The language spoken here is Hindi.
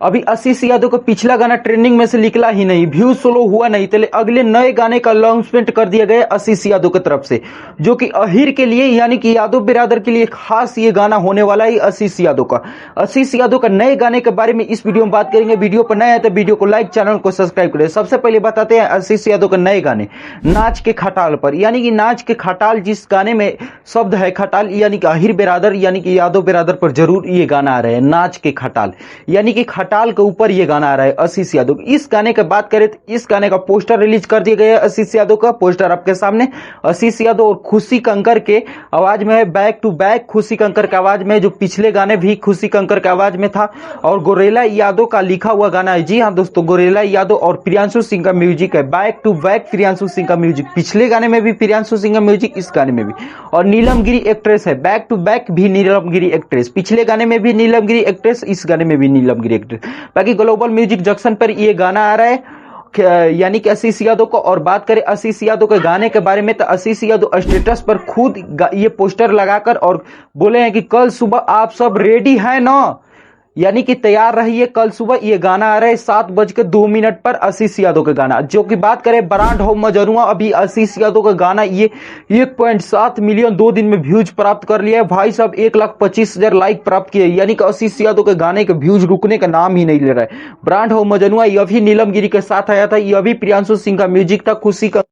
अभी आशीष यादव का पिछला गाना ट्रेंडिंग में से निकला ही नहीं, व्यू स्लो हुआ नहीं, तो अगले नए गाने का अनाउंसमेंट कर दिया गया आशीष यादव की तरफ से, जो कि अहिर के लिए यानी कि यादव बिरादर के लिए खास ये गाना होने वाला है आशीष यादव का। आशीष यादव का नए गाने के बारे में इस वीडियो में बात करेंगे। वीडियो पर नया है तो वीडियो को लाइक, चैनल को सब्सक्राइब करें। सबसे पहले बताते हैं आशीष यादव का नए गाने नाच के खटाल पर, यानी कि नाच के खटाल जिस गाने में शब्द है खटाल, यानी कि अहिर बिरादर यानी कि यादव बिरादर पर जरूर ये गाना आ रहा है। नाच के खटाल यानी कि खटाल के ऊपर ये गाना आ रहा है आशीष यादव। इस गाने की बात करें तो इस गाने का पोस्टर रिलीज कर दिया गया है आशीष यादव का। पोस्टर आपके सामने आशीष यादव और खुशी कंकर के आवाज में है, बैक टू बैक खुशी कंकर के आवाज में, जो पिछले गाने भी खुशी कंकर के आवाज में था, और गोरेला यादव का लिखा हुआ गाना है। जी हाँ दोस्तों, गोरेला यादव और प्रियांशु सिंह का म्यूजिक है। Back to back Priyanshu Singh का म्यूजिक, पिछले गाने में भी प्रियांशु सिंह का म्यूजिक, इस गाने में भी। और नीलम गिरी एक्ट्रेस है, बैक टू बैक भी नीलम गिरी एक्ट्रेस, पिछले गाने में भी नीलम गिरी एक्ट्रेस, इस गाने में भी नीलम गिरी एक्ट्रेस। बाकी ग्लोबल म्यूजिक जंक्शन पर ये गाना आ रहा है यानी कि आशीष यादव को। और बात करें आशीष यादव के गाने के बारे में तो आशीष यादव स्टेटस पर खुद ये पोस्टर लगाकर और बोले हैं कि कल सुबह आप सब रेडी हैं ना, यानी कि तैयार रहिए, कल सुबह ये गाना आ रहा है 7:02 पर आशीष यादव का गाना। जो कि बात करें ब्रांड हो मजनुआ, अभी आशीष यादव का गाना ये 1.7 मिलियन 2 दिन में व्यूज प्राप्त कर लिया है भाई साहब, 1,25,000 लाइक प्राप्त किए, यानी कि आशीष यादव के गाने के व्यूज रुकने का नाम ही नहीं ले रहा है। ब्रांड हो मजनुआ ये अभी नीलम गिरी के साथ आया था, ये अभी प्रियांशु सिंह का म्यूजिक था, खुशी का